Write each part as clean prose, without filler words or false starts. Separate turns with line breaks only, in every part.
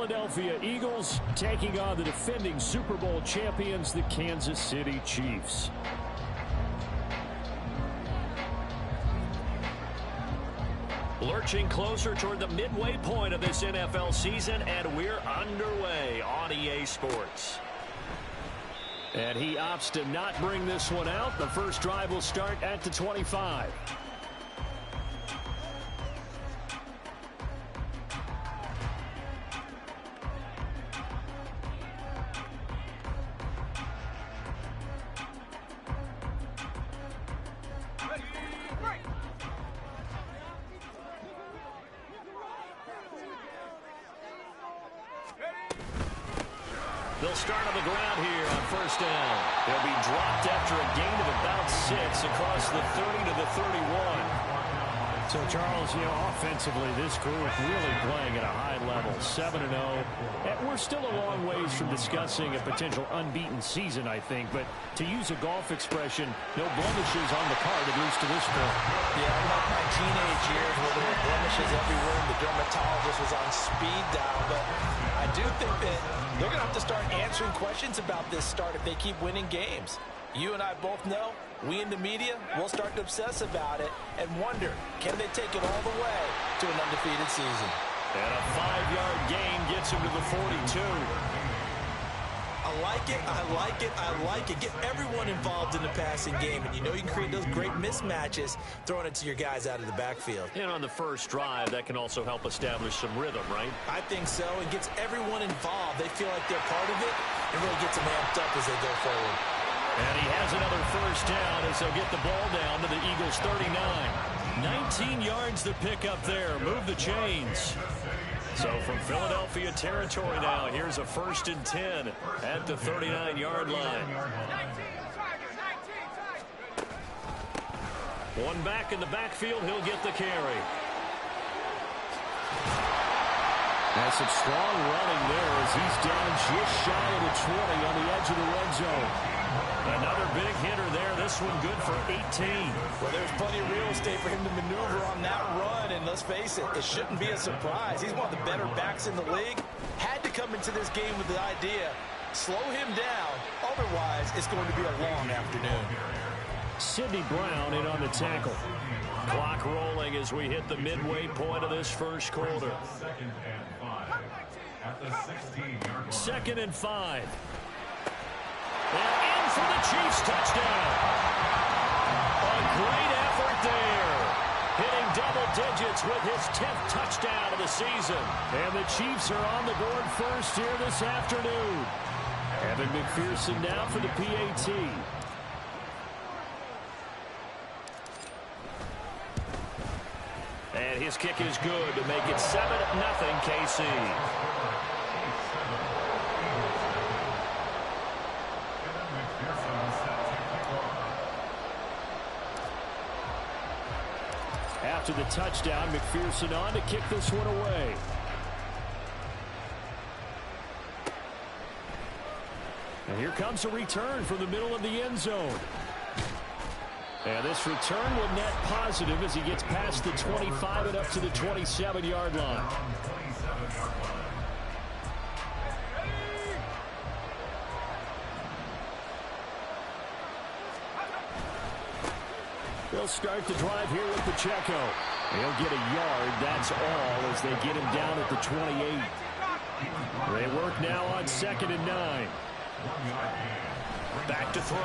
Philadelphia Eagles taking on the defending Super Bowl champions, the Kansas City Chiefs. Lurching closer toward the midway point of this NFL season, and we're underway on EA Sports. And he opts to not bring this one out. The first drive will start at the 25. They'll start on the ground here on first down. They'll be dropped after a gain of about 6 across the 30 to the 31. So, Charles, offensively, this group really playing at a high level, 7-0. And we're still a long ways from discussing a potential unbeaten season, I think. But to use a golf expression, no blemishes on the card, at least to this point.
Yeah, unlike my teenage years where there were blemishes everywhere and the dermatologist was on speed dial. But I do think that they're going to have to start answering questions about this start if they keep winning games. You and I both know, we in the media will start to obsess about it and wonder, can they take it all the way to an undefeated season?
And a 5-yard gain gets him to the 42.
I like it, I like it, I like it. Get everyone involved in the passing game, and you know you can create those great mismatches throwing it to your guys out of the backfield.
And on the first drive, that can also help establish some rhythm, right?
I think so. It gets everyone involved. They feel like they're part of it and really gets them amped up as they go forward.
And he has another first down as they'll get the ball down to the Eagles' 39. 19 yards to pick up there. Move the chains. So from Philadelphia territory now, here's a 1st and 10 at the 39-yard line. One back in the backfield, he'll get the carry. That's some strong running there as he's down just shy of the 20 on the edge of the red zone. Another big hitter there. This one good for 18.
Well, there's plenty of real estate for him to maneuver on that run. And let's face it, it shouldn't be a surprise. He's one of the better backs in the league. Had to come into this game with the idea, slow him down. Otherwise, it's going to be a long afternoon.
Sidney Brown in on the tackle. Clock rolling as we hit the midway point of this first quarter. 2nd and 5. And in for the Chiefs, touchdown. A great effort there. Hitting double digits with his 10th touchdown of the season. And the Chiefs are on the board first here this afternoon. Evan McPherson now for the PAT. And his kick is good to make it 7-0 KC. After the touchdown, McPherson on to kick this one away. And here comes a return from the middle of the end zone. And this return will net positive as he gets past the 25 and up to the 27-yard line. They'll start the drive here with Pacheco. He'll get a yard, that's all, as they get him down at the 28. They work now on 2nd and 9. Back to throw.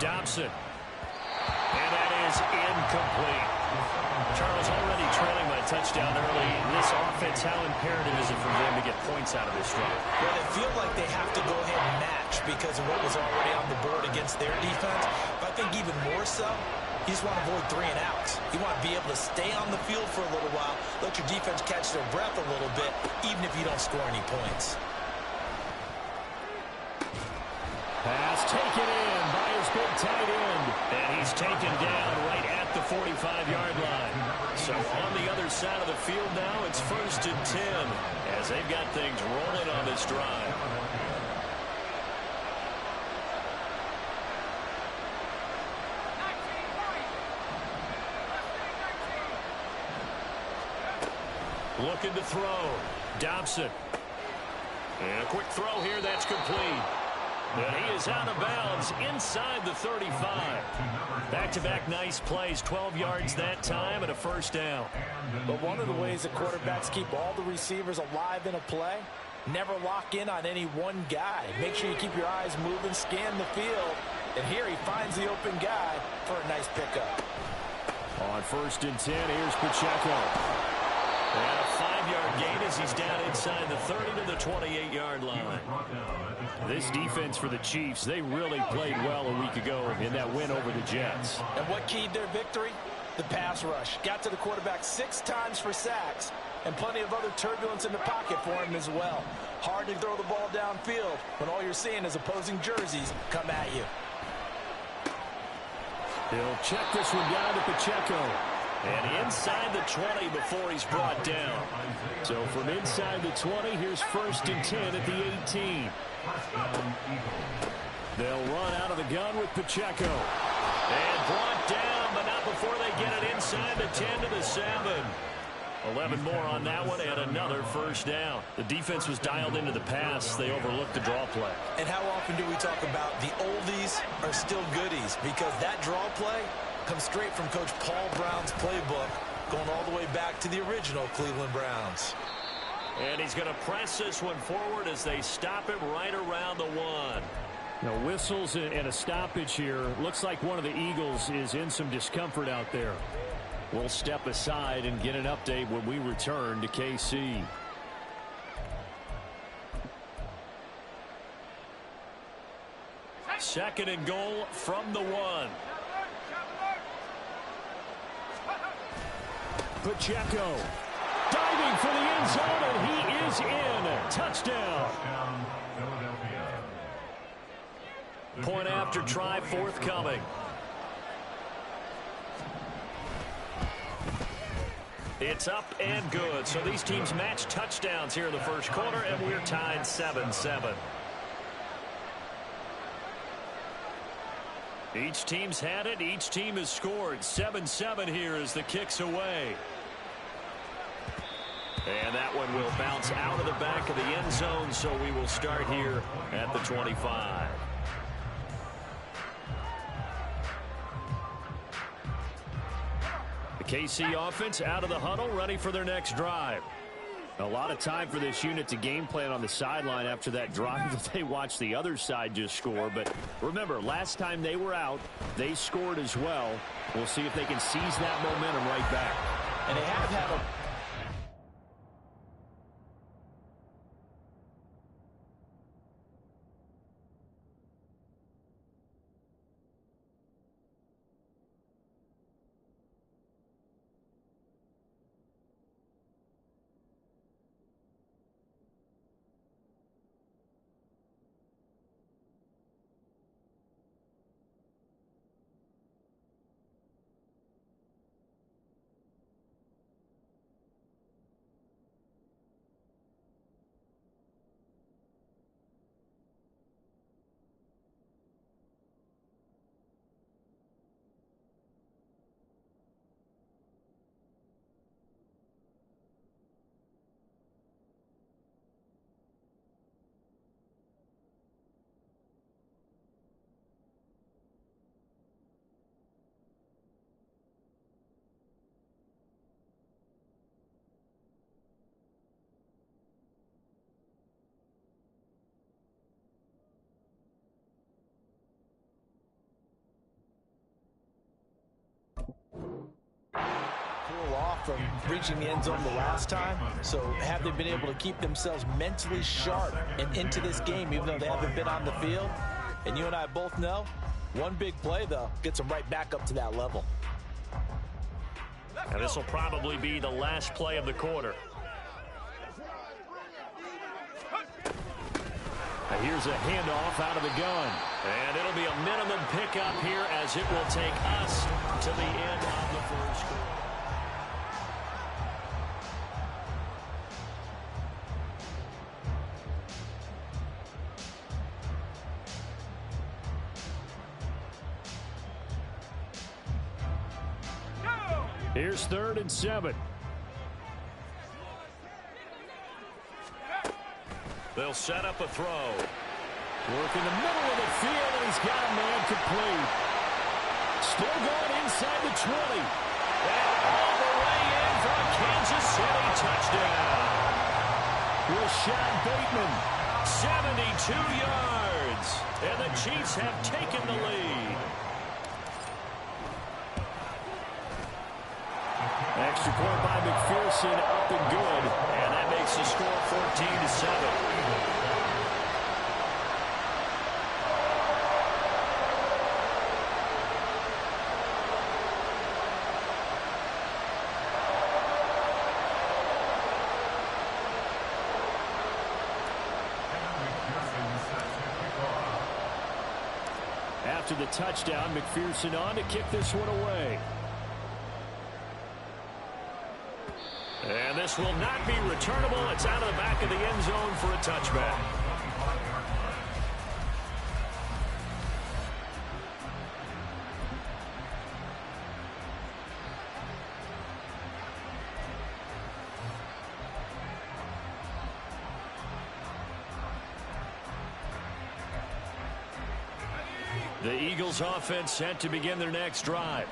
Dobson. And that is incomplete. Charles already trailing by touchdown early. This offense, how imperative is it for them to get points out of this drive?
Well, they feel like they have to go ahead and match because of what was already on the board against their defense. But I think even more so, you just want to avoid 3 and outs. You want to be able to stay on the field for a little while, let your defense catch their breath a little bit, even if you don't score any points.
Pass taken in by his big tight end. And he's taken down right at the 45-yard line. So on the other side of the field now, it's 1st and 10 as they've got things rolling on this drive. Looking to throw. Dobson. And a quick throw here, that's complete. And he is out of bounds inside the 35. Back-to-back nice plays, 12 yards that time and a first down.
But one of the ways that quarterbacks keep all the receivers alive in a play, never lock in on any one guy. Make sure you keep your eyes moving, scan the field. And here he finds the open guy for a nice pickup.
On 1st and 10, here's Pacheco. And a 5-yard gain as he's down inside the 30 to the 28-yard line. This defense for the Chiefs, they really played well a week ago in that win over the Jets.
And what keyed their victory? The pass rush. Got to the quarterback 6 times for sacks, and plenty of other turbulence in the pocket for him as well. Hard to throw the ball downfield when all you're seeing is opposing jerseys come at you.
He'll check this one down to Pacheco. And inside the 20 before he's brought down. So from inside the 20, here's 1st and 10 at the 18. They'll run out of the gun with Pacheco. And brought down, but not before they get it inside the 10 to the 7. 11 more on that one and another first down. The defense was dialed into the pass. They overlooked the draw play.
And how often do we talk about the oldies are still goodies? Because that draw play comes straight from Coach Paul Brown's playbook, going all the way back to the original Cleveland Browns.
And he's going to press this one forward as they stop him right around the 1. Now, whistles and a stoppage here. Looks like one of the Eagles is in some discomfort out there. We'll step aside and get an update when we return to KC. Second and goal from the 1. Pacheco diving for the end zone, and he is in. Touchdown. Point after try forthcoming. It's up and good. So these teams match touchdowns here in the first quarter, and we're tied 7-7. Each team's had it. Each team has scored. 7-7 here as the kick's away. And that one will bounce out of the back of the end zone, so we will start here at the 25. The KC offense out of the huddle, ready for their next drive. A lot of time for this unit to game plan on the sideline after that drive that they watched the other side just score. But remember, last time they were out, they scored as well. We'll see if they can seize that momentum right back.
And they have had a... off from reaching the end zone the last time. So have they been able to keep themselves mentally sharp and into this game, even though they haven't been on the field? And you and I both know, one big play, though, gets them right back up to that level.
And this will probably be the last play of the quarter. And here's a handoff out of the gun. And it'll be a minimum pickup here as it will take us to the end of the first quarter. Here's 3rd and 7. They'll set up a throw. Work in the middle of the field, and he's got a man complete. Still going inside the 20. And all the way in for a Kansas City touchdown. Rashad Bateman, 72 yards. And the Chiefs have taken the lead. Extra point by McPherson, up and good. And that makes the score 14-7. After the touchdown, McPherson on to kick this one away. And this will not be returnable. It's out of the back of the end zone for a touchback. The Eagles offense set to begin their next drive.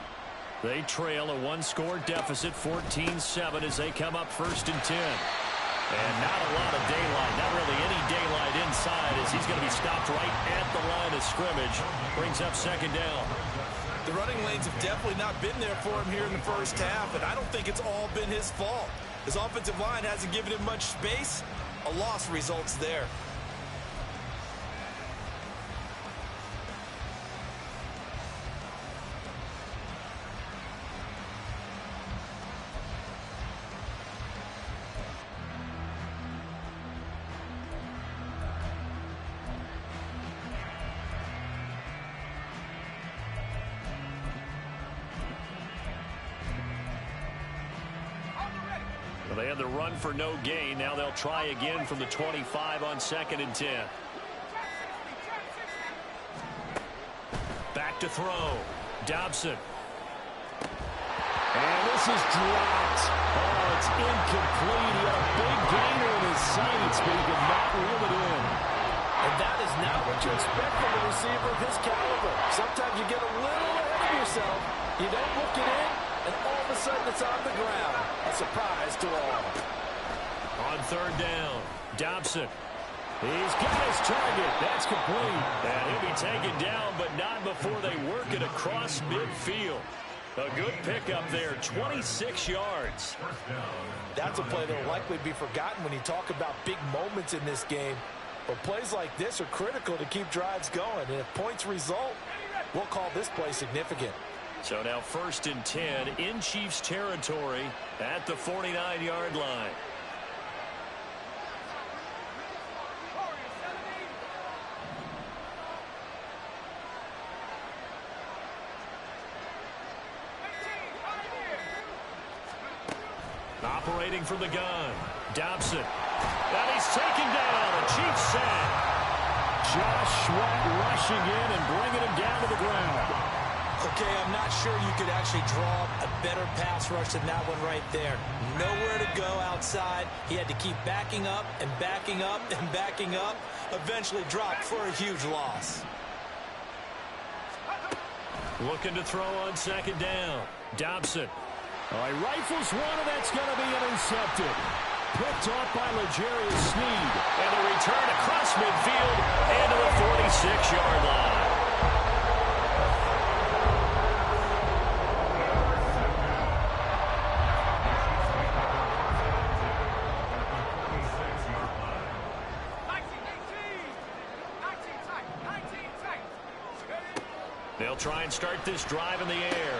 They trail a one-score deficit, 14-7, as they come up 1st and 10. And not a lot of daylight, not really any daylight inside, as he's going to be stopped right at the line of scrimmage. Brings up 2nd down.
The running lanes have definitely not been there for him here in the first half, and I don't think it's all been his fault. His offensive line hasn't given him much space. A loss results there.
They had the run for no gain. Now they'll try again from the 25 on 2nd and 10. Back to throw. Dobson. And this is dropped. Oh, it's incomplete. He had a big gainer in his sights, but he could not reel it in.
And that is not what you expect from a receiver of his caliber. Sometimes you get a little ahead of yourself. You don't look it in, and all of a sudden it's on the ground. A surprise to all.
On 3rd down, Dobson. He's got his target. That's complete. And he'll be taken down, but not before they work it across midfield. A good pickup there, 26 yards.
That's a play that will likely be forgotten when you talk about big moments in this game. But plays like this are critical to keep drives going. And if points result, we'll call this play significant.
So now 1st and 10 in Chiefs territory at the 49-yard line. Operating from the gun, Dobson. And he's taken down. A Chiefs sack. Josh Sweat rushing in and bringing him down to the ground.
Okay, I'm not sure you could actually draw a better pass rush than that one right there. Nowhere to go outside. He had to keep backing up and backing up and backing up. Eventually dropped for a huge loss.
Looking to throw on 2nd down. Dobson. He rifles one, and that's going to be intercepted. Picked off by L'Jarius Sneed. And the return across midfield into the 46-yard line. They'll try and start this drive in the air.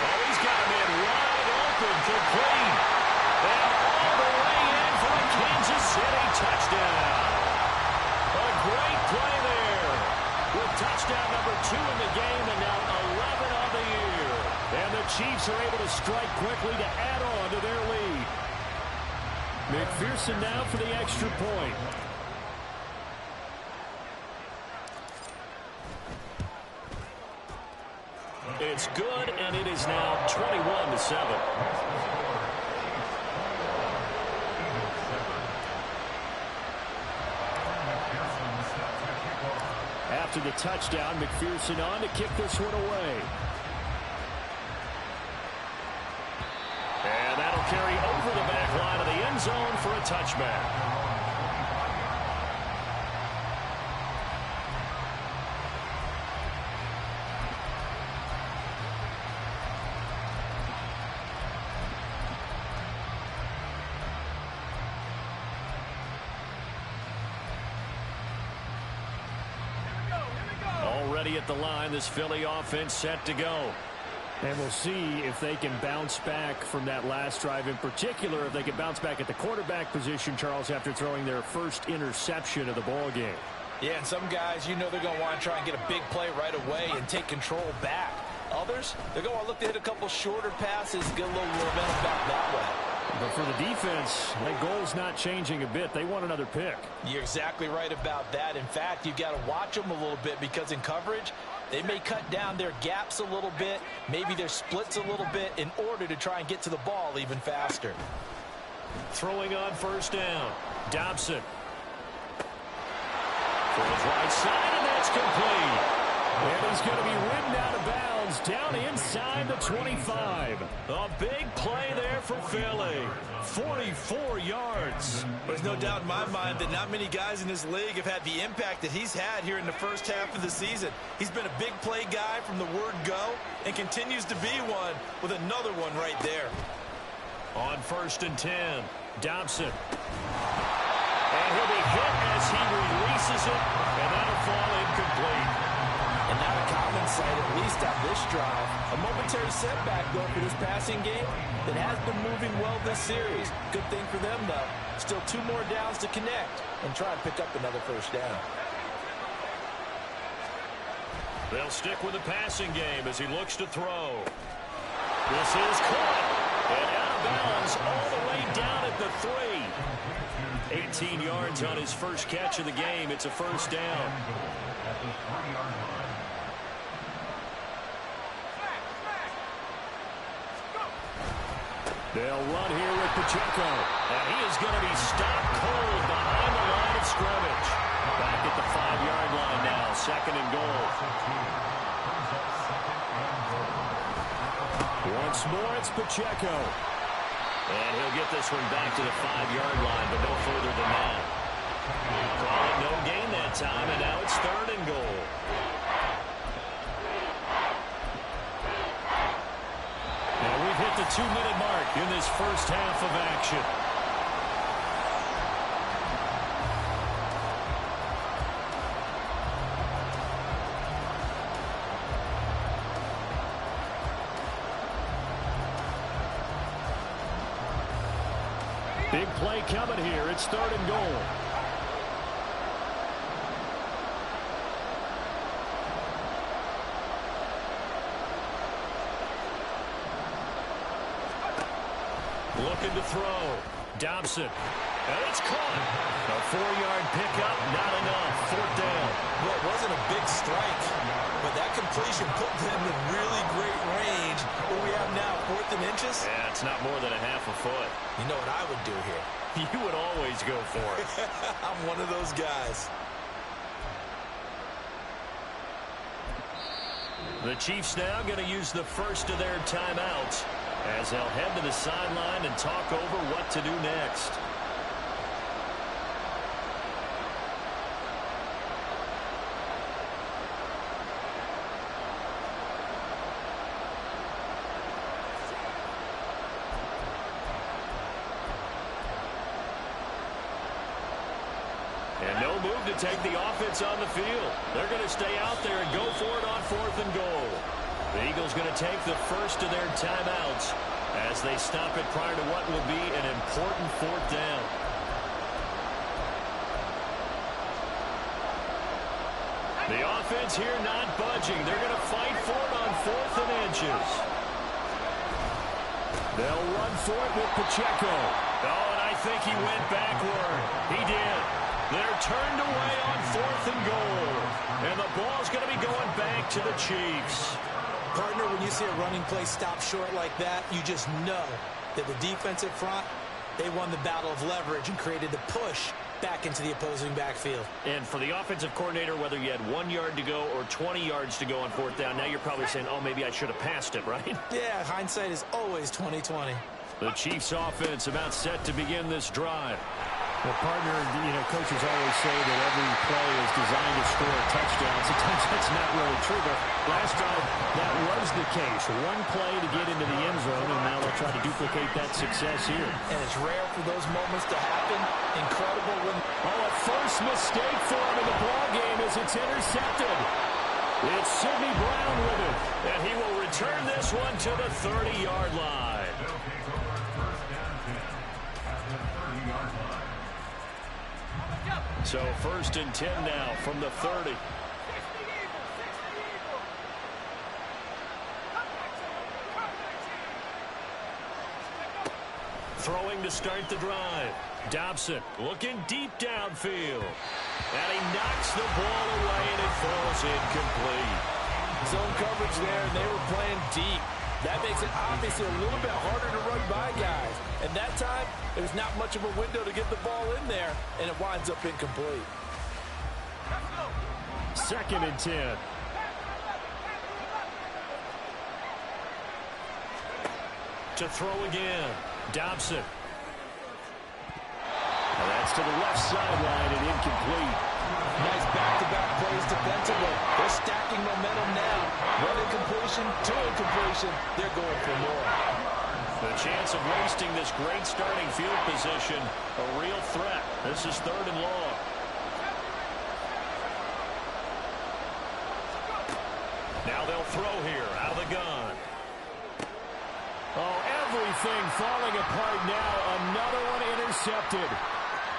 Oh, he's got him in wide open for Green. And all the way in for a Kansas City touchdown. A great play there. With touchdown number 2 in the game and now 11 on the year. And the Chiefs are able to strike quickly to add on to their lead. McPherson now for the extra point. It's good, and it is now 21-7. after the touchdown. McPherson on to kick this one away. And that'll carry over the back line of the end zone for a touchback. Already at the line, this Philly offense set to go. And we'll see if they can bounce back from that last drive, in particular if they can bounce back at the quarterback position, Charles, after throwing their first interception of the ball game.
Yeah, and some guys, you know they're going to want to try and get a big play right away and take control back. Others, they're going to look to hit a couple shorter passes, get a little momentum back that way.
But for the defense, that goal's not changing a bit. They want another pick.
You're exactly right about that. In fact, you've got to watch them a little bit because in coverage, they may cut down their gaps a little bit, maybe their splits a little bit in order to try and get to the ball even faster.
Throwing on first down. Dobson. For his right side, and that's complete. And he's going to be ridden out of bounds down inside the 25. A big play there for Philly. 44 yards.
There's no doubt in my mind that not many guys in this league have had the impact that he's had here in the first half of the season. He's been a big play guy from the word go and continues to be one with another one right there.
On 1st and 10, Dobson. And he'll be hit as he releases it, and that'll fall incomplete.
And not a common sight, at least on this drive. A momentary setback, though, for this passing game that has been moving well this series. Good thing for them, though. Still 2 more downs to connect and try and pick up another first down.
They'll stick with the passing game as he looks to throw. This is caught. And out of bounds all the way down at the 3. 18 yards on his first catch of the game. It's a first down. They'll run here with Pacheco. And he is going to be stopped cold behind the line of scrimmage. Back at the 5-yard line now. 2nd and goal. Once more, it's Pacheco. And he'll get this one back to the 5-yard line, but no further than that. Call it no gain that time, and now it's 3rd and goal. And we've hit the 2-minute mark in this first half of action. Big play coming here. It's 3rd and goal. Looking to throw. Dobson. And it's caught. A 4-yard pickup, not enough. 4th down.
Well, it wasn't a big strike, but that completion put them in really great range. What we have now, 4th and inches?
Yeah, it's not more than a half a foot.
You know what I would do here?
You would always go for it.
I'm one of those guys.
The Chiefs now going to use the first of their timeouts as they'll head to the sideline and talk over what to do next. And no move to take the offense on the field. They're going to stay out there and go for it on 4th and goal. The Eagles going to take the first of their timeouts as they stop it prior to what will be an important 4th down. The offense here not budging. They're going to fight for it on 4th and inches. They'll run for it with Pacheco. Oh, and I think he went backward. He did. They're turned away on 4th and goal. And the ball's going to be going back to the Chiefs.
Partner, when you see a running play stop short like that, you just know that the defensive front They won the battle of leverage and created the push back into the opposing backfield.
And for the offensive coordinator, whether you had 1 yard to go or 20 yards to go on fourth down, now you're probably saying, oh, maybe I should have passed it, right?
Yeah, hindsight is always 20/20.
The Chiefs offense about set to begin this drive.
Well, partner, coaches always say that every play is designed to score a touchdown. Sometimes that's not really true, but last drive, that was the case. One play to get into the end zone, and now they'll try to duplicate that success here.
And it's rare for those moments to happen. Incredible when...
Oh, a first mistake for him in the ballgame as it's intercepted. It's Sidney Brown with it, and he will return this one to the 30-yard line. So 1st and 10 now from the 30. Throwing to start the drive. Dobson looking deep downfield. And he knocks the ball away and it falls incomplete.
Zone coverage there, and they were playing deep. That makes it obviously a little bit harder to run by guys. And that time, there's not much of a window to get the ball in there, and it winds up incomplete.
2nd and 10. To throw again. Dobson. And that's to the left sideline and incomplete.
Nice back-to-back plays defensively. They're stacking momentum now. One incompletion, 2 incompletion. They're going for more.
The chance of wasting this great starting field position, a real threat. This is 3rd and long. Now they'll throw here out of the gun. Oh, everything falling apart now. Another one intercepted.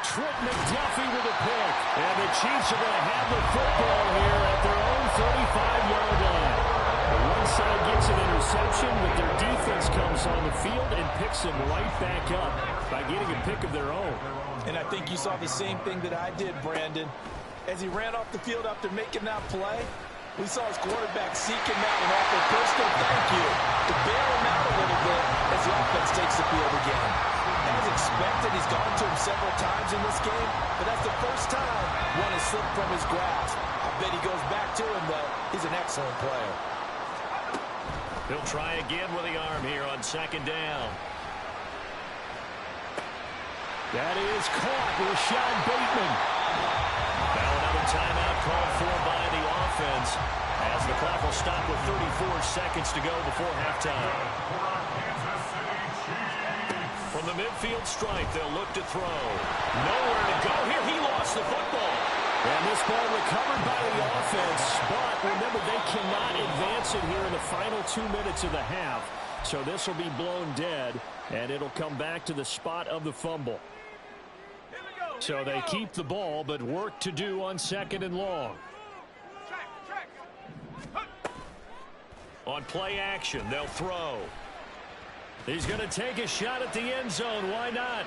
Trent McDuffie with a pick. And the Chiefs are going to have the football here at their own 35-yard line. One side gets an interception, but their defense comes on the field and picks them right back up by getting a pick of their own.
And I think you saw the same thing that I did, Brandon. As he ran off the field after making that play, we saw his quarterback seek him out and offer a personal thank you to bail him out a little bit as the offense takes the field again. As expected, he's gone to him several times in this game, but that's the first time one has slipped from his grasp. I bet he goes back to him, though. He's an excellent player.
He'll try again with the arm here on 2nd down. That is caught. Rashad Bateman. Now another timeout called for by the offense as the clock will stop with 34 seconds to go before halftime. From the midfield stripe, they'll look to throw. Nowhere to go here. He lost the football. And this ball recovered by the offense. But remember, they cannot advance it here in the final 2 minutes of the half. So this will be blown dead, and it'll come back to the spot of the fumble. So they keep the ball, but work to do on 2nd and long. On play action, they'll throw. He's going to take a shot at the end zone. Why not?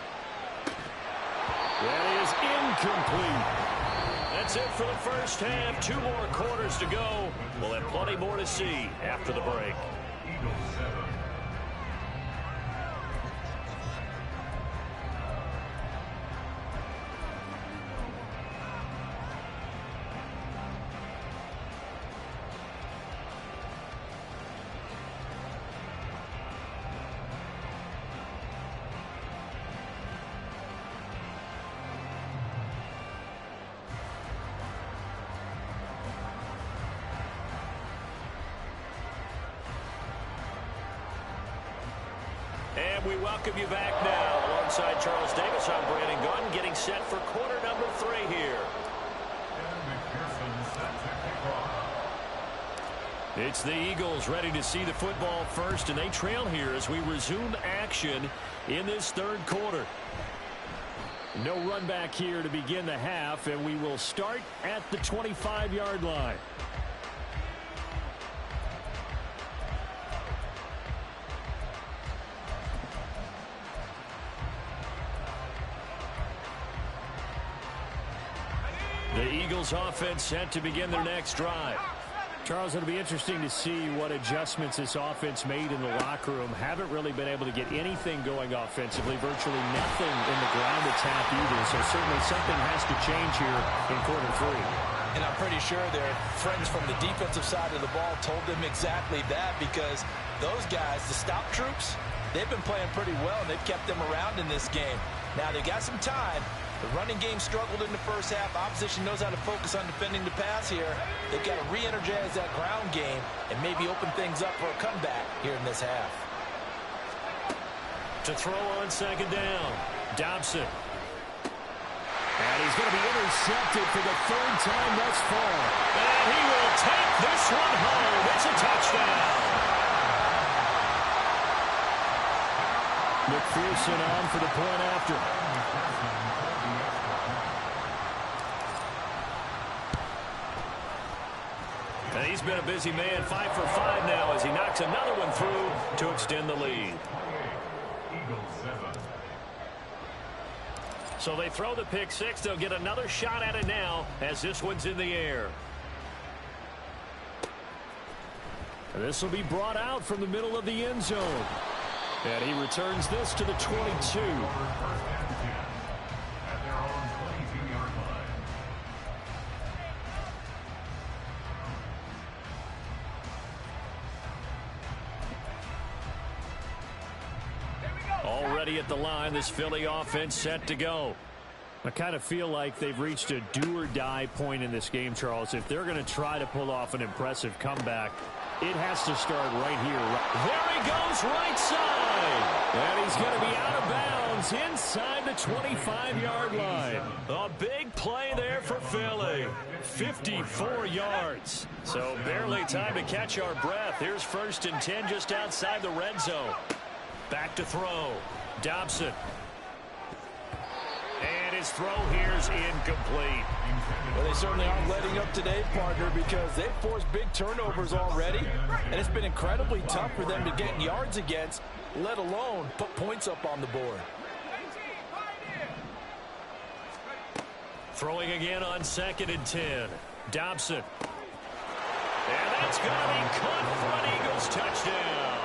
That is incomplete. That's it for the first half. 2 more quarters to go. We'll have plenty more to see after the break. And we welcome you back now. Alongside Charles Davis, I'm Brandon Gunn, getting set for quarter number 3 here. It's the Eagles ready to see the football first, and they trail here as we resume action in this 3rd quarter. No run back here to begin the half, and we will start at the 25-yard line. The Eagles offense set to begin their next drive.
Charles, it'll be interesting to see what adjustments this offense made in the locker room. Haven't really been able to get anything going offensively, virtually nothing in the ground attack either. So certainly something has to change here in quarter three.
And I'm pretty sure their friends from the defensive side of the ball told them exactly that, because those guys, the stop troops, they've been playing pretty well, and they've kept them around in this game. Now, they've got some time. The running game struggled in the first half. Opposition knows how to focus on defending the pass here. They've got to re-energize that ground game and maybe open things up for a comeback here in this half.
To throw on second down, Dobson.
And he's going to be intercepted for the third time thus far.
And he will take this one home. It's a touchdown.
McPherson on for the point after.
And he's been a busy man, 5 for 5 now as he knocks another one through to extend the lead. So they throw the pick six. They'll get another shot at it now as this one's in the air.
And this will be brought out from the middle of the end zone. And he returns this to the 22.
Already at the line, this Philly offense set to go.
I kind of feel like they've reached a do-or-die point in this game, Charles. If they're going to try to pull off an impressive comeback, it has to start right here.
There he goes, right side.
And he's going to be out of bounds inside the 25-yard line.
A big play there for Philly. 54 yards. So barely time to catch our breath. Here's 1st and 10 just outside the red zone. Back to throw. Dobson. And his throw here's incomplete.
Well, they certainly aren't letting up today, partner, because they've forced big turnovers already, and it's been incredibly tough for them to get yards against, let alone put points up on the board.
Throwing again on 2nd and 10. Dobson. And that's going to be caught for an Eagles touchdown.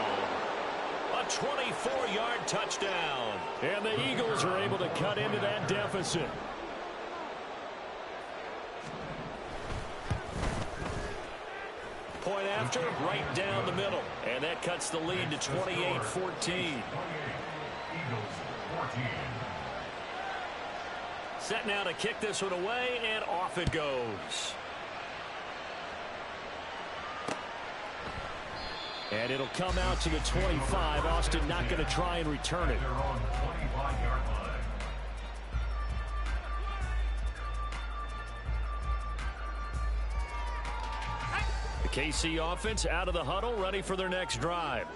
A 24-yard touchdown.
And the Eagles are able to cut into that deficit.
Point after, right down the middle. And that cuts the lead to 28-14. Set now to kick this one away, and off it goes.
And it'll come out to the 25. Austin not going to try and return it.
The KC offense out of the huddle, ready for their next drive.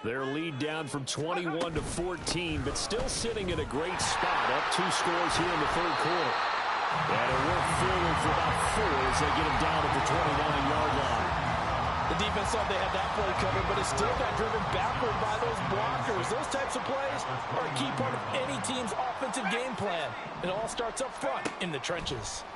Their lead down from 21 to 14, but still sitting in a great spot. Up 2 scores here in the third quarter.
And it will forward for about 4 as they get him down at the 29-yard line.
The defense thought they had that play covered, but it still got driven backward by those blockers. Those types of plays are a key part of any team's offensive game plan. It all starts up front in the trenches.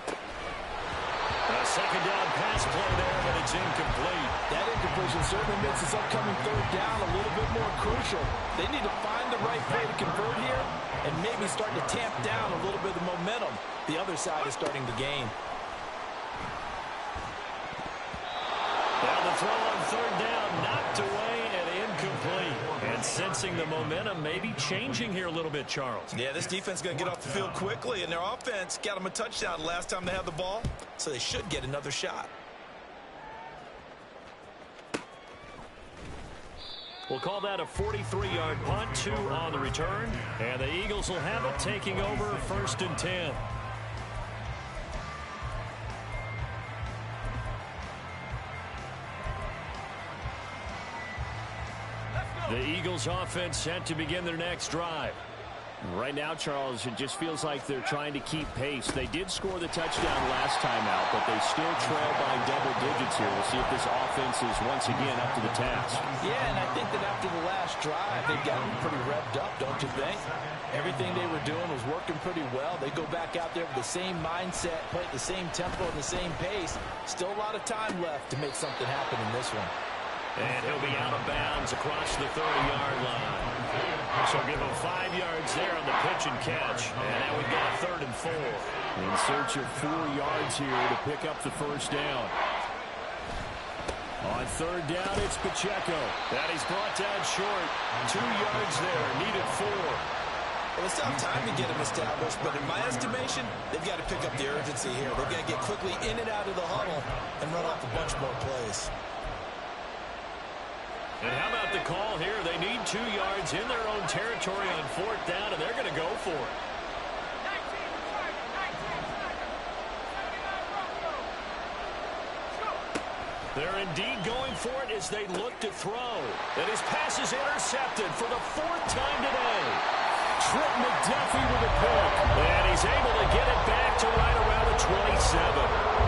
A second down pass play there, but it's incomplete.
That incompletion certainly makes this upcoming third down a little bit more crucial. They need to find the right play to convert here and maybe start to tamp down a little bit of the momentum the other side is starting to gain.
Now the throw on third down, knocked away and incomplete. And sensing the momentum maybe changing here a little bit, Charles.
Yeah, this defense is going to get off the field quickly, and their offense got them a touchdown the last time they had the ball, so they should get another shot.
We'll call that a 43-yard punt, 2 on the return. And the Eagles will have it, taking over 1st and 10. The Eagles offense set to begin their next drive.
Right now, Charles, it just feels like they're trying to keep pace. They did score the touchdown last time out, but they still trail by double digits here. We'll see if this offense is once again up to the task.
Yeah, and I think that after the last drive, they've gotten pretty revved up, don't you think? Everything they were doing was working pretty well. They go back out there with the same mindset, play at the same tempo and the same pace. Still a lot of time left to make something happen in this one.
And he'll be out of bounds across the 30-yard line. So give him 5 yards there on the pitch and catch. And now we've got a 3rd and 4.
In search of 4 yards here to pick up the first down. On 3rd down, it's Pacheco.
That he's brought down short. 2 yards there, needed 4.
Well, it's not time to get him established, but in my estimation, they've got to pick up the urgency here. They've got to get quickly in and out of the huddle and run off a bunch more plays.
And how about the call here? They need 2 yards in their own territory on 4th down, and they're going to go for it. They're indeed going for it as they look to throw. And his pass is intercepted for the 4th time today.
Trent McDuffie with a pick.
And he's able to get it back to right around the 27.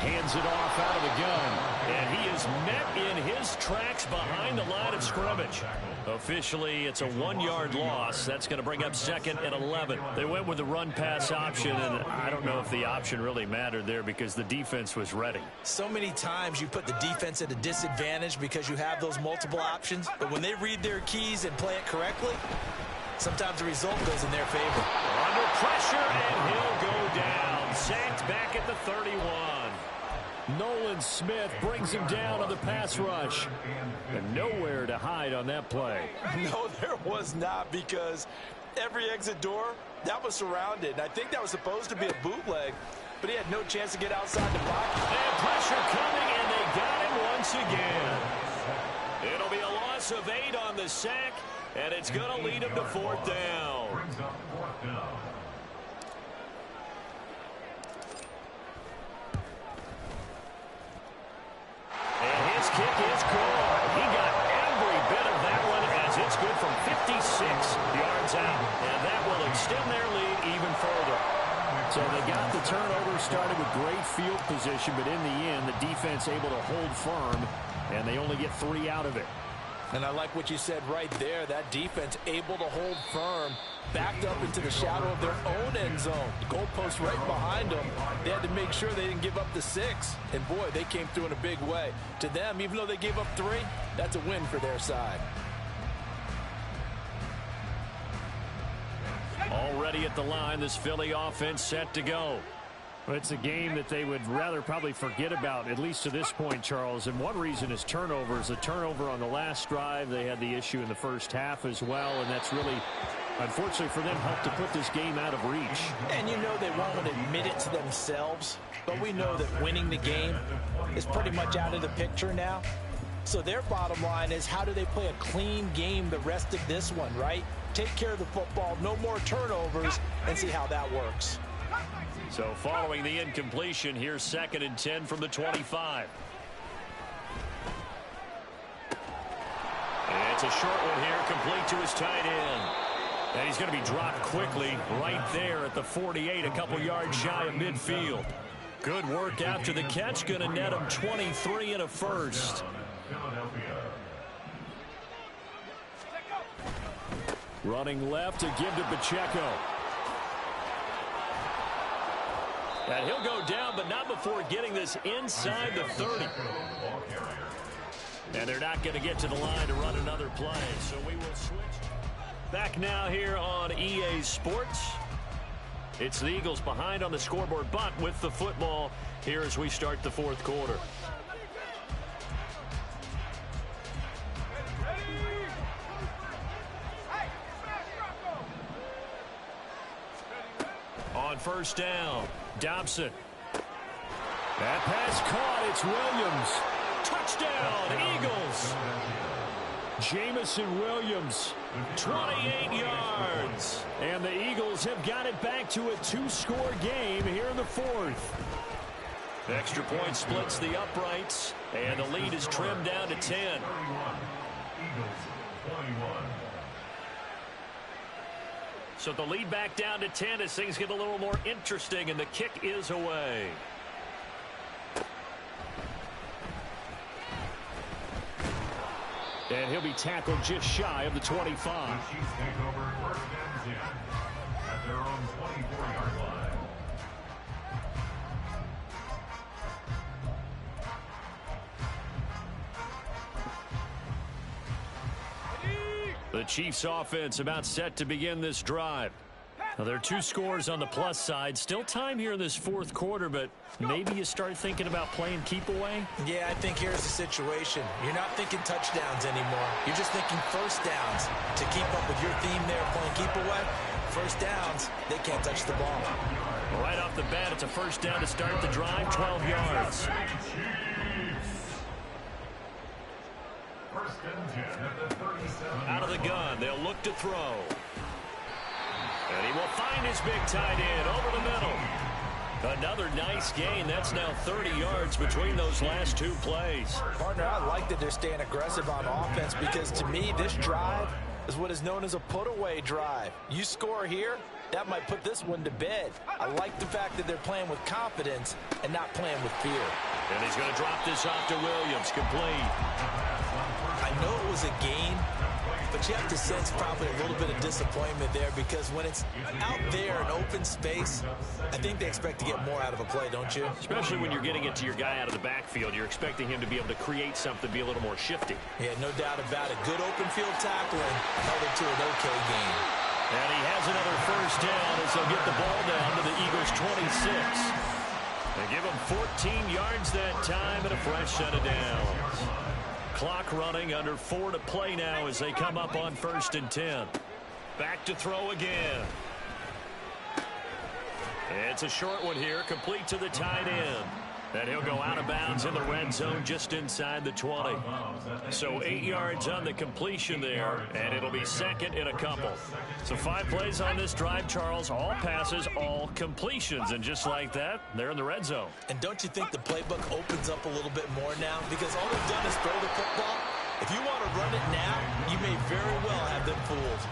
Hands it off out of the gun.
And he is met in his tracks behind the line of scrimmage. Officially, it's a 1-yard loss. That's going to bring up 2nd and 11. They went with the run-pass option, and I don't know if the option really mattered there because the defense was ready.
So many times you put the defense at a disadvantage because you have those multiple options, but when they read their keys and play it correctly, sometimes the result goes in their favor.
Under pressure, and he'll go down. Sacked back at the 31.
Nolan Smith brings him down on the pass rush. And nowhere to hide on that play.
No, there was not, because every exit door, that was surrounded. And I think that was supposed to be a bootleg, but he had no chance to get outside the pocket.
And pressure coming, and they got him once again. It'll be a loss of 8 on the sack, and it's going to lead him to 4th down. And his kick is good. He got every bit of that one as it's good from 56 yards out. And that will extend their lead even further.
So they got the turnover, started with great field position, but in the end, the defense able to hold firm, and they only get 3 out of it.
And I like what you said right there. That defense able to hold firm, backed up into the shadow of their own end zone. The goalpost right behind them. They had to make sure they didn't give up the 6. And, boy, they came through in a big way. To them, even though they gave up 3, that's a win for their side.
Already at the line, this Philly offense set to go.
Well, it's a game that they would rather probably forget about, at least to this point, Charles. And one reason is turnovers. A turnover on the last drive. They had the issue in the first half as well, and that's really, unfortunately for them, helped to put this game out of reach.
And you know they won't admit it to themselves, but we know that winning the game is pretty much out of the picture now. So their bottom line is, how do they play a clean game the rest of this one, right? Take care of the football, no more turnovers, and see how that works.
So following the incompletion, here's 2nd and 10 from the 25. It's a short one here, complete to his tight end. And he's going to be dropped quickly right there at the 48, a couple yards shy of midfield. Good work after the catch, going to net him 23 and a first.
Running left to give to Pacheco.
And he'll go down, but not before getting this inside the 30. And they're not going to get to the line to run another play, so we will switch. Back now here on EA Sports. It's the Eagles behind on the scoreboard, but with the football here as we start the 4th quarter. On 1st down, Dobson.
That pass caught. It's Williams.
Touchdown, Eagles.
Jamison Williams.
28 yards.
And the Eagles have got it back to a 2-score game here in the 4th.
Extra point splits the uprights, and the lead is trimmed down to 10. So the lead back down to 10 as things get a little more interesting, and the kick is away. And he'll be tackled just shy of the 25.
The Chiefs take over first and 10 at their own 24-yard line.
The Chiefs offense about set to begin this drive. Now, there are 2 scores on the plus side. Still time here in this fourth quarter, but maybe you start thinking about playing keep away?
Yeah, I think here's the situation. You're not thinking touchdowns anymore. You're just thinking first downs. To keep up with your theme there, playing keep away, first downs, they can't touch the ball.
Right off the bat, it's a first down to start the drive, 12 yards.
First and 10 at the 37.
Out of the gun, they'll look to throw. And he will find his big tight end over the middle. Another nice gain. That's now 30 yards between those last 2 plays.
Partner, I like that they're staying aggressive on offense because to me, this drive is what is known as a put-away drive. You score here, that might put this one to bed. I like the fact that they're playing with confidence and not playing with fear.
And he's going to drop this off to Williams, complete.
I know it was a gain, but you have to sense probably a little bit of disappointment there because when it's out there in open space, I think they expect to get more out of a play, don't you?
Especially when you're getting it to your guy out of the backfield. You're expecting him to be able to create something, be a little more shifty.
Yeah, no doubt about it. Good open field tackling held it to an okay gain.
And he has another first down as they'll get the ball down to the Eagles' 26. They give him 14 yards that time and a fresh set of downs. Clock running, under 4 to play now as they come up on first and 10. Back to throw again. It's a short one here, complete to the tight end. And he'll go out of bounds in the red zone just inside the 20. So 8 yards on the completion there, and it'll be second in a couple. So 5 plays on this drive, Charles. All passes, all completions. And just like that, they're in the red zone.
And don't you think the playbook opens up a little bit more now? Because all they've done is throw the football. If you want to run it now, you may very well have them fooled.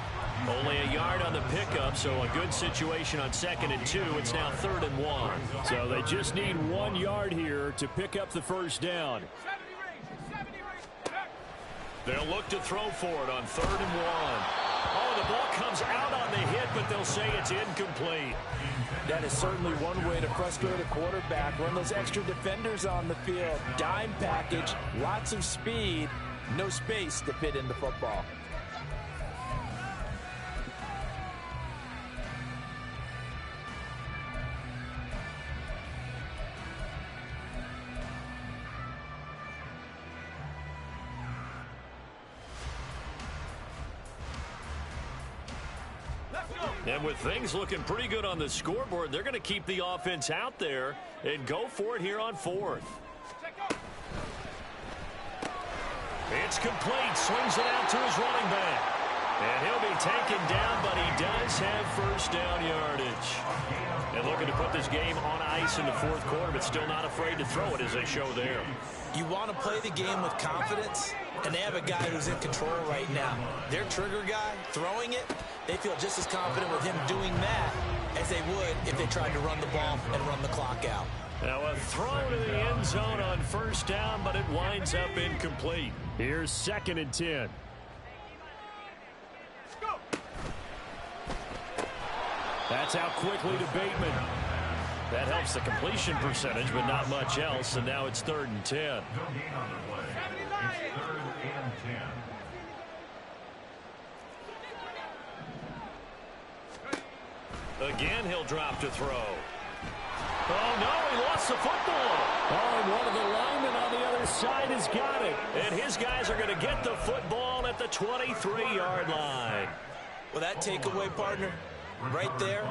Only a yard on the pickup, so a good situation on 2nd and 2. It's now 3rd and 1.
So they just need 1 yard here to pick up the first down.
They'll look to throw for it on 3rd and 1. Oh, the ball comes out on the hit, but they'll say it's incomplete.
That is certainly one way to frustrate a quarterback. Run those extra defenders on the field. Dime package, lots of speed, no space to fit in the football.
And with things looking pretty good on the scoreboard, they're going to keep the offense out there and go for it here on 4th. It's complete. Swings it out to his running back. And he'll be taken down, but he does have first down yardage. And looking to put this game on ice in the 4th quarter, but still not afraid to throw it as they show there.
You want to play the game with confidence, and they have a guy who's in control right now. Their trigger guy, throwing it, they feel just as confident with him doing that as they would if they tried to run the ball and run the clock out.
Now a throw to the end zone on first down, but it winds up incomplete.
Here's 2nd and 10. That's out quickly to Bateman.
That helps the completion percentage, but not much else, and now it's 3rd and 10.
No gain on the play. It's 3rd and 10.
Again, he'll drop to throw. Oh, no, he lost the football.
Oh, and one of the linemen on the other side has got it.
And his guys are going to get the football at the 23-yard line.
Well, that takeaway, partner, right there,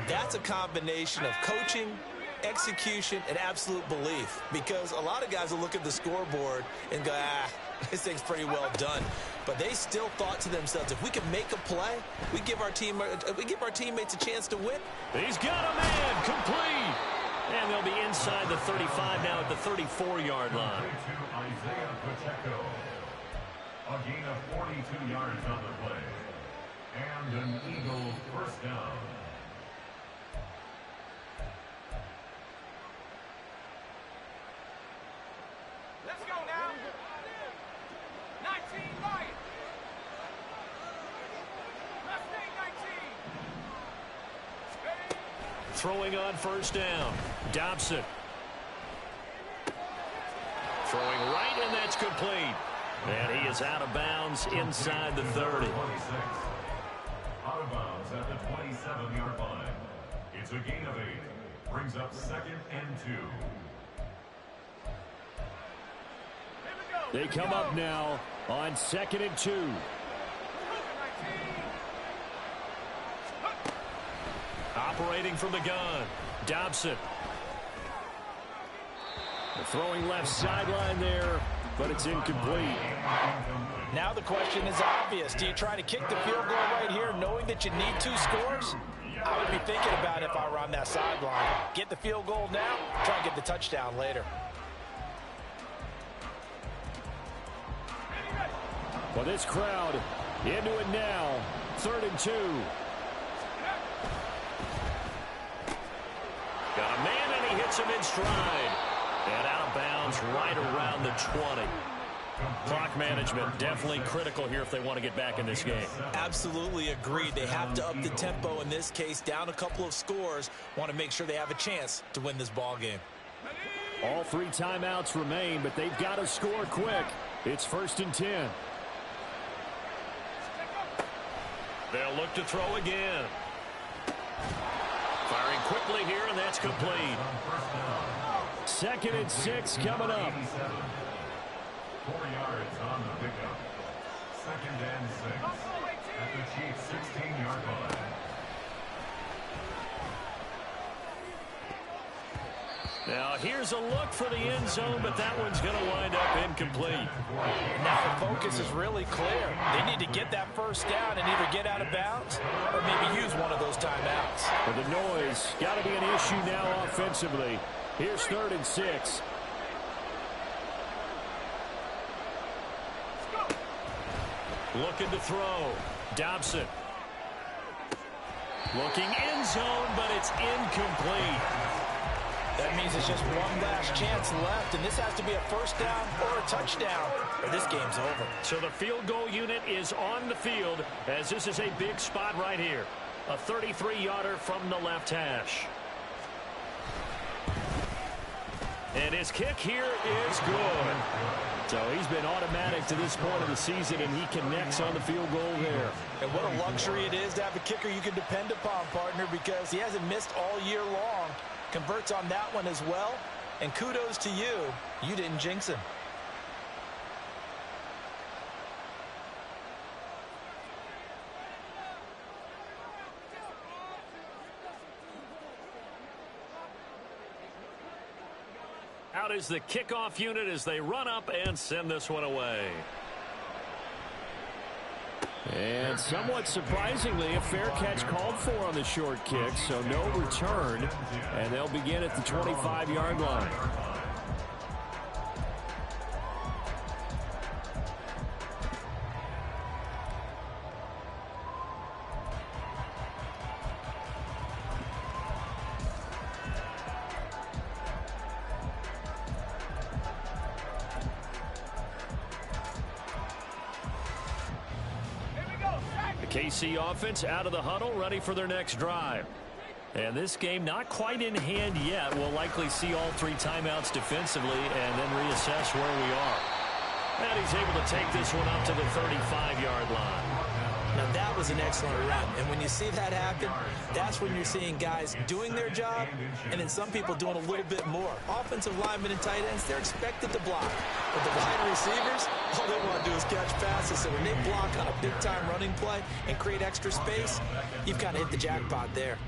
that's a combination of coaching, execution, and absolute belief. Because a lot of guys will look at the scoreboard and go, this thing's pretty well done. But they still thought to themselves, if we can make a play, we give our teammates a chance to win.
He's got a man, complete. And they'll be inside the 35 now at the 34-yard line.
A gain of 42 yards on the play. And an Eagle first down.
Let's go now. 19 Lions. Left wing 19.
Throwing on first down. Dobson. Throwing right, and that's complete. And he is out of bounds inside the 30.
Out of bounds at the 27-yard line. It's a gain of 8. Brings up 2nd and 2.
They come up now on 2nd and 2.
Operating from the gun. Dobson.
Throwing left sideline there, but it's incomplete.
Now the question is obvious. Do you try to kick the field goal right here knowing that you need 2 scores? I would be thinking about it if I were on that sideline. Get the field goal now, try and get the touchdown later.
Well, this crowd into it now. 3rd and 2.
Got a man, and he hits him in stride. And out of bounds right around the 20. Clock management definitely critical here if they want to get back in this game.
Absolutely agreed. They have to up the tempo in this case, down a couple of scores. Want to make sure they have a chance to win this ball game.
All 3 timeouts remain, but they've got to score quick. It's 1st and 10.
They'll look to throw again. Firing quickly here, and that's complete.
2nd and 6 coming up.
4 yards on the pickup. 2nd and 6 at the Chiefs' 16-yard line.
Now here's a look for the end zone, but that one's going to wind up incomplete.
Now the focus is really clear. They need to get that first down and either get out of bounds or maybe use one of those timeouts.
But the noise got to be an issue now offensively. Here's 3rd and 6.
Looking to throw. Dobson. Looking end zone, but it's incomplete.
That means it's just one last chance left, and this has to be a first down or a touchdown, or this game's over.
So the field goal unit is on the field, as this is a big spot right here. A 33-yarder from the left hash. And his kick here is good.
So he's been automatic to this point of the season, and he connects on the field goal there.
And what a luxury it is to have a kicker you can depend upon, partner, because he hasn't missed all year long. Converts on that one as well. And kudos to you. You didn't jinx him.
Out is the kickoff unit as they run up and send this one away.
And somewhat surprisingly, a fair catch called for on the short kick, so no return, and they'll begin at the 25-yard line.
KC offense out of the huddle, ready for their next drive. And this game not quite in hand yet. We'll likely see all 3 timeouts defensively and then reassess where we are. And he's able to take this one up to the 35-yard line.
Now that was an excellent run, and when you see that happen, that's when you're seeing guys doing their job and then some people doing a little bit more. Offensive linemen and tight ends, they're expected to block. But the wide receivers, all they want to do is catch passes. So when they block on a big-time running play and create extra space, you've kind of hit the jackpot there.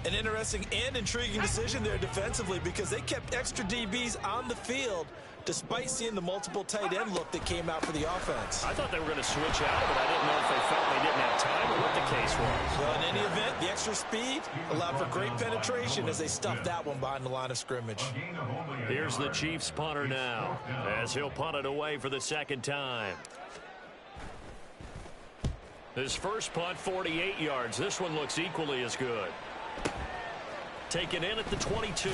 An interesting and intriguing decision there defensively because they kept extra DBs on the field despite seeing the multiple tight end look that came out for the offense.
I thought they were going to switch out, but I didn't know if they felt they didn't have time or what the case was.
Well, in any event, the extra speed allowed for great penetration as they stuffed that one behind the line of scrimmage.
Here's the Chiefs punter now as he'll punt it away for the second time. His first punt, 48 yards. This one looks equally as good. Taken in at the 22.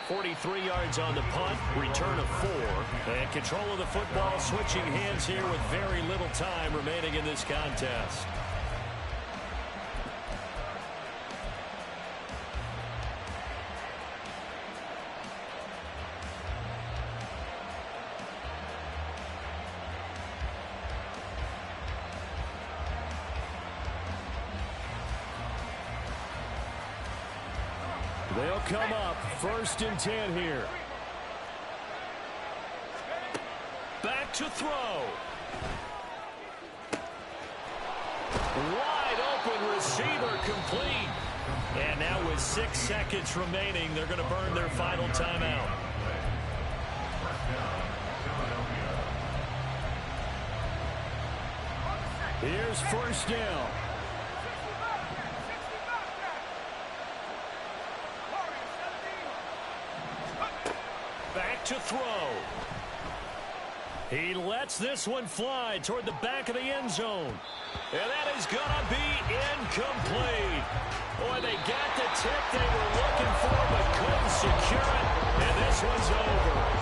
43 yards on the punt. Return of 4. And control of the football switching hands here with very little time remaining in this contest. They'll come up 1st and 10 here. Back to throw. Wide open receiver complete. And now with 6 seconds remaining, they're going to burn their final timeout. Here's 1st down. Back to throw. He lets this one fly toward the back of the end zone. And that is going to be incomplete. Boy, they got the tip they were looking for but couldn't secure it. And this one's over.